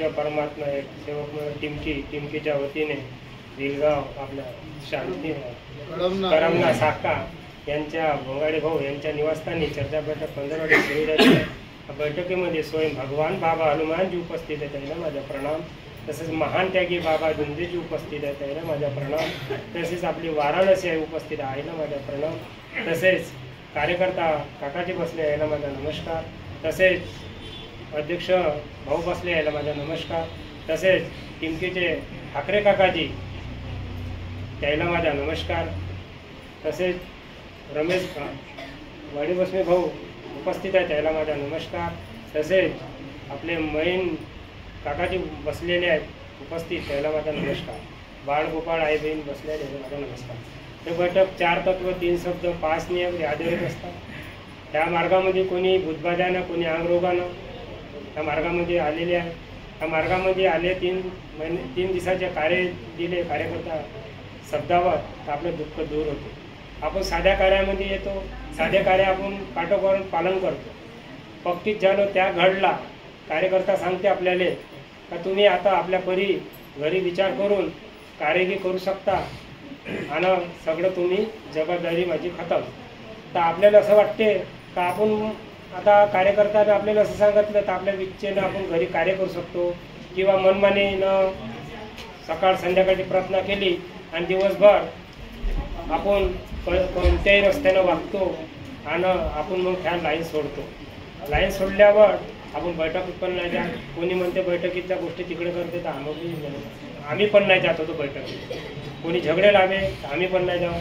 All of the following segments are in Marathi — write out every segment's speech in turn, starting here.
आमच्या परमात्मा एक सेवक टिमकीच्या वतीने दिलगाव आपल्या शांती करमना साका यांच्या भोंगाडे भाऊ यांच्या निवासस्थानी चर्चा बैठक 15 सुरू झाली. बैठकीमध्ये स्वयं भगवान बाबा हनुमानजी उपस्थित आहेत, त्यांना माझा प्रणाम. तसेच महान त्यागी बाबा जुंदेजी उपस्थित आहेत, त्यांना माझा प्रणाम. तसेच आपली वाराणसी आहे उपस्थित आहे, माझा प्रणाम. तसेच कार्यकर्ता काकाजी बसले यायला माझा नमस्कार. तसेच अध्यक्ष भाऊ बसले यायला माझा नमस्कार. तसेच टिमकीचे ठाकरे काकाजी त्याला माझा नमस्कार. तसेच रमेश वाडीबसमे भाऊ उपस्थित आहे, त्याला माझा नमस्कार. तसेच आपले मैन काकाजी बसलेले आहेत उपस्थित, त्याला माझा नमस्कार. बाळगोपाळ आई बहीण बसलेले माझा नमस्कार. हे बैठक 4 तत्व 3 शब्द 5 नियम आधारित असतात. त्या मार्गामध्ये कोणी भूतबाधानं कोणी अंगरोगानं त्या मार्गामध्ये आलेले आहे. त्या मार्गामध्ये आले 3 दिवसाचे कार्य दिले कार्यकर्ता शब्दावर, तर आपलं दुःख दूर होते. आपण साध्या कार्यामध्ये येतो, साध्या कार्य आपण काटोकाट पालन करतो. पक्कीत झालो त्या घडला कार्यकर्ता सांगते आपल्याला का तुम्ही आता आपल्या घरी विचार करून कार्यगी करू शकता आणि सगळं तुम्ही जबाबदारी माझी खतम. तर आपल्याला असं वाटते का आपण आता कार्यकर्त्याने आपल्याला असं सांगितलं तर आपल्या इच्छेनं आपण घरी कार्य करू शकतो किंवा मनमानीनं सकाळ संध्याकाळची प्रार्थना केली आणि दिवसभर आपण कोणत्याही रस्त्यानं वागतो आणि आपण मग त्या लाईन सोडतो. लाईन सोडल्यावर आपण बैठकीत पण नाही जात. कोणी म्हणते बैठकीतल्या गोष्टी तिकडे करते तर आम्ही पण नाही जात होतो बैठकीत. कोणी झगडे लावे तर आम्ही पण नाही जाऊ.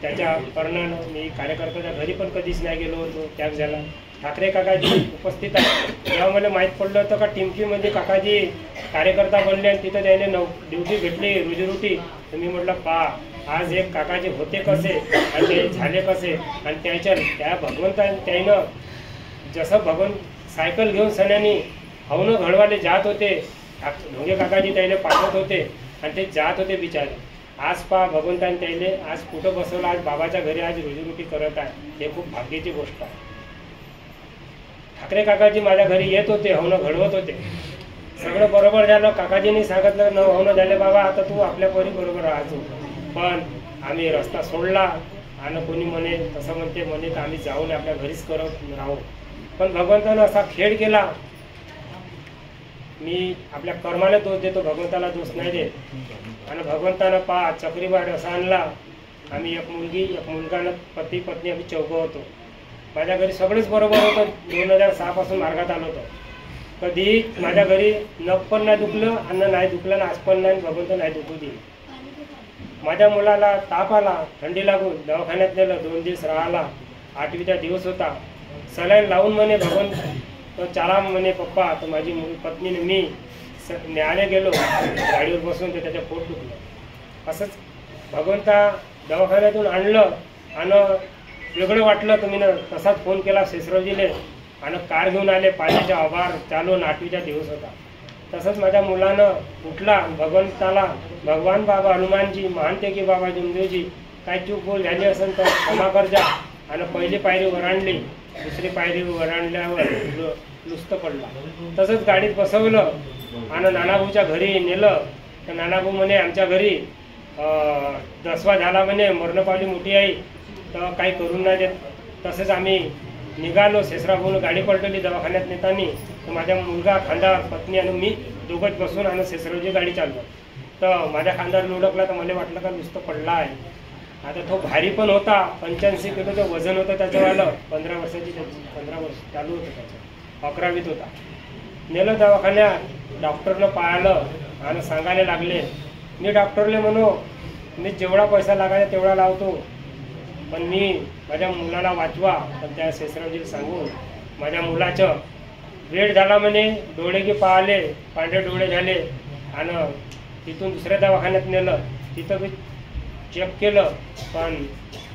त्याच्या कारणानं मी कार्यकर्त्याच्या घरी पण कधीच नाही गेलो होतो. त्याग झाला. ठाकरे काकाजी उपस्थित आहे. जेव्हा मला माहीत पडलं होतं का टिमकीमध्ये काकाजी कार्यकर्ता बनले आणि तिथं त्याने ड्युटी भेटली रोजीरोटी, तर मी म्हटलं आज एक काकाजी होते कसे आणि ते झाले कसे. आणि त्या भगवंताने त्यानं जसं सायकल घेऊन सण्यानी हवनं घडवाले जात होते, ढोंगे काकाजी त्याला पाठवत होते आणि ते जात होते बिचारे. आज भगवंताने त्याले आज कुठं बसवलं, आज बाबाच्या घरी आज रोजीरोटी करत आहे. हे खूप भाग्याची गोष्ट आहे. ठाकरे काकाजी माझ्या घरी येत होते, हवनं घडवत होते. सगळं बरोबर झालं. काकाजींनी सांगितलं हवनं झाले बाबा, आता तू आपल्या परी बरोबर राहायचो. पण आम्ही रस्ता सोडला आणि कोणी म्हणे तसं म्हणे तर आम्ही जाऊन आपल्या घरीच करत राहू. पण भगवंतानं असा खेळ केला. मी आपल्या कर्माला दोष देतो, भगवंताला दोष नाही देत. आणि भगवंतानं चक्रीवाट असा आणला. आम्ही एक मुलगी एक मुलगा पती पत्नी आम्ही 4 होतो. माझ्या घरी सगळेच बरोबर होतं. 2006 पासून मार्गात आलो होतो. कधी माझ्या घरी नख पण नाही दुखलं, अन्न नाही दुखलं आणि आज पण नाही. भगवंत नाही दुखू दे. माझ्या मुलाला ताप आला, थंडी लागून दवाखान्यात नेलं. 2 दिवस राहिला. 8वीचा दिवस होता. सलाईन लावून म्हणे भगवंत तो चाला म्हणे पप्पा. तर माझी पत्नीने मी न्यायालय गेलो गाडीवर बसून, ते त्याच्या पोट दुखलं. असंच भगवंता दवाखान्यातून आणलं आणि वेगळं वाटलं. तुम्ही तसाच फोन केला शेषरावजीले आणि कार घेऊन आले. पाण्याचा आभार चालून 8वीचा दिवस होता. तसंच माझ्या मुलानं उठला. भगवंताला भगवान बाबा हनुमानजी महानते की बाबा जुमदेवजी काय चूक बोल झाली असेल तर क्षमा कर जा. आणि पहिली पायरी ओरांडली, दुसरी पायरी ओरांडल्यावर लुस्त पडला. तसंच गाडीत बसवलं आणि नानाभाऊच्या घरी नेलं. तर नानाभाऊ म्हणे आमच्या घरी 10वा झाला म्हणे, मरण पावली मोठी आई, तर काही करून नाही देत. तसंच आम्ही निघालो. शेषराभाऊनं गाडी पलटवली दवाखान्यात नेतानी. तर माझ्या मुलगा खांदा पत्नी आणि मी दोघंच बसून आणि शेषरावची गाडी चाललो. तर माझ्या खांद्यावर लुडकला. तर मला वाटलं का नुसतं पडला आहे. आता तो भारी पण होता. 85 किलोचं वजन होतं त्याच्यावालं. 15 वर्षाची 15 वर्ष चालू होतं त्याचं. 11वीत होता. नेलं दवाखान्यात. डॉक्टरनं पाहिलं आणि सांगायला लागले. मी डॉक्टरले म्हणू मी जेवढा पैसा लागायचा तेवढा लावतो, पण मी माझ्या मुलाला वाचवा. तर त्या शेषरावजीला सांगून माझ्या मुलाचं वेळ झाला म्हणे. डोळे की पाहिले, पांढरे डोळे झाले. आणि तिथून दुसऱ्या दवाखान्यात नेलं. तिथं मी चेक केलं. पण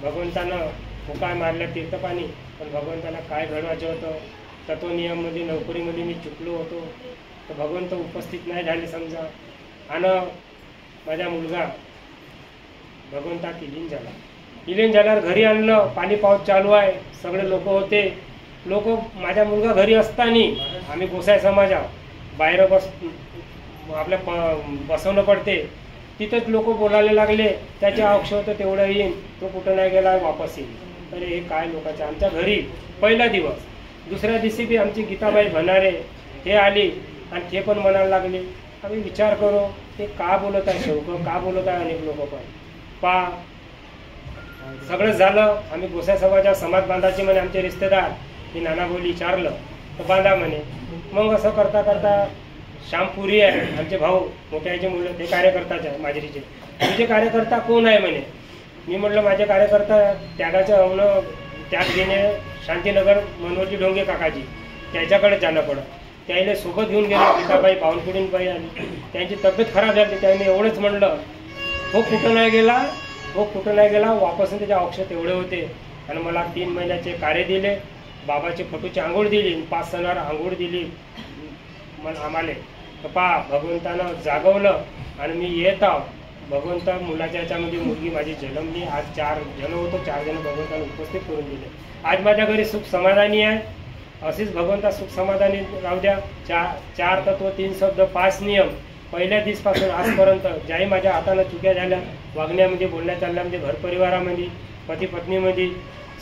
भगवंतानं हुकाय मारल्या तीर्थपाणी. पण भगवंताला काय घडवायचं होतं. तत्वनियममध्ये नोकरीमध्ये मी चुकलो होतो. तर भगवंत उपस्थित नाही झाले समजा. आणि माझा मुलगा भगवंतात इलीन झाला. इलीन झाल्यावर घरी आणलं. पाणी पाऊस चालू आहे. सगळे लोक होते. माझा मुलगा घरी असताना आम्ही गोसाई समाजा बाहेर आपल्या बसवणं पडते, तिथंच लोक बोलायला लागले त्याचे अक्ष होतं तेवढं येईन, तो कुठं नाही गेला वापस येईल. अरे हे काय लोकांचे. आमच्या घरी पहिला दिवस, दुसऱ्या दिवशी बी आमची गीताबाई भनारे हे आली आणि ते पण म्हणायला लागले. आम्ही विचार करू ते का बोलत आहे शेवक, का बोलत आहे अनेक लोक पण सगळं झालं. आम्ही गोसाई समाजात समाज बांधायचे म्हणे आमचे रिश्तेदार, मी नाना बोली विचारलं तर बांधा म्हणे. मग असं करता करता श्यामपुरी आहे आमचे भाऊ मोठ्याचे मुलं, ते कार्यकर्ताच आहे माजरीचे. तुझे कार्यकर्ता कोण आहे म्हणे. मी म्हटलं माझे कार्यकर्ता त्यागाचं होणं, त्याग घेणे शांतीनगर मनोहरजी ढोंगे काकाजी, त्याच्याकडे जाणं पडत. त्याला सोबत घेऊन गेला गीताबाई बावनकुळीनबाई आली. त्यांची तब्येत खराब झाली. त्याने एवढंच म्हणलं हो कुठं नाही गेला, हो कुठं नाही गेला. वापस त्याचे औषध एवढे होते आणि मला 3 महिन्याचे कार्य दिले, बाबाची फोटोची आंघोळ दिली, 5 सणावर आंघोळ दिली मला आम्हाला. तर भगवंतानं जागवलं आणि मी येत आहो. भगवंता मुलाच्या याच्यामध्ये मुलगी माझी जन्मली. आज 4 जण होतो, 4 जण भगवंताने उपस्थित करून दिले. आज माझ्या घरी सुख समाधानी आहे. असेच भगवंता सुख समाधानी राहू द्या. 4 तत्व 3 शब्द 5 नियम पहिल्या दिवसापासून आजपर्यंत ज्याही माझ्या हातानं चुक्या झाल्या, वागण्यामध्ये, बोलण्या चालण्यामध्ये, घर परिवारामध्ये, पती पत्नीमध्ये,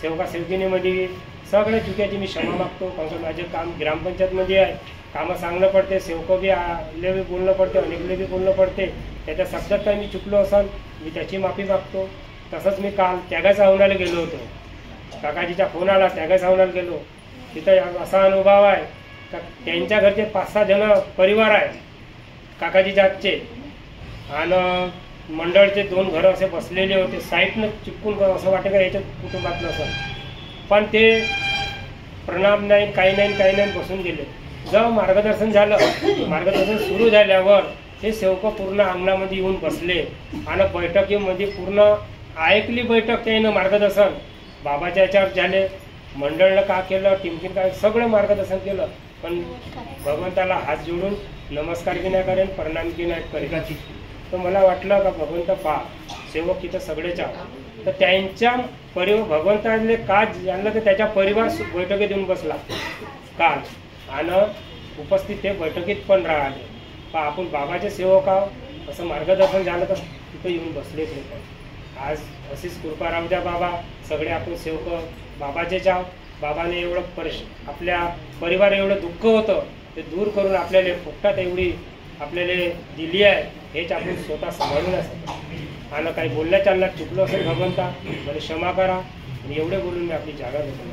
सेवका सेवकिनीमध्ये, सगळ्या चुक्याची मी क्षमा मागतो. कारण माझे काम ग्रामपंचायतमध्ये आहे, कामं सांगणं पडते, सेवकं बी आले बी बोलणं पडते, अनेकले बी बोलणं पडते. त्याच्या शब्दात काही मी चुकलो असेल मी त्याची माफी मागतो. तसंच मी काल त्यागाच्या हवनाला गेलो होतो. काकाजीचा फोन आला, त्यागाच्या हवनाला गेलो. तिथं असा अनुभव आहे का त्यांच्या घरचे 5-6 जण परिवार आहे काकाजीच्या आजचे, आणि मंडळचे 2 घरं असे बसलेले होते साईडनं चिपकून. असं वाटतं का याच्या कुटुंबातलं असं, पण ते प्रणाम नाही, काही नाही बसून गेले. जेव्हा मार्गदर्शन झालं, मार्गदर्शन सुरू झाल्यावर हे सेवकं पूर्ण अंगणामध्ये येऊन बसले आणि बैठकीमध्ये पूर्ण ऐकली बैठक. त्यानं मार्गदर्शन बाबाच्या याच्यावर झाले, मंडळनं का केलं, टिमकीन काय सगळं मार्गदर्शन केलं. पण भगवंताला हात जोडून नमस्कार की नाही करेन, प्रणाम की नाही करेन. तर मला वाटलं का भगवंत सेवक तिथं सगळेच आहोत, तर त्यांच्या भगवंताने का जाणलं तर त्याच्या परिवार बैठकीत येऊन बसला काल, आणि उपस्थित ते बैठकीत पण राहिले. आपण बाबाचे सेवक आहोत असं मार्गदर्शन झालं तर तिथं येऊन बसलेच नाही. आज अशीच कृपा राहू द्या बाबा. सगळे आपण सेवक बाबाचेच आहोत. बाबाने एवढं आपल्या परिवार एवढं दुःख होतं ते दूर करून आपल्याला फुकटात एवढी आपल्याला दिली आहे, हेच आपण स्वतः सांभाळून असतो. आणि काही बोलण्या चालण्यात चुकलो असेल भगवंता मला क्षमा करा. आणि एवढे बोलून मी आपली जागा घेतो.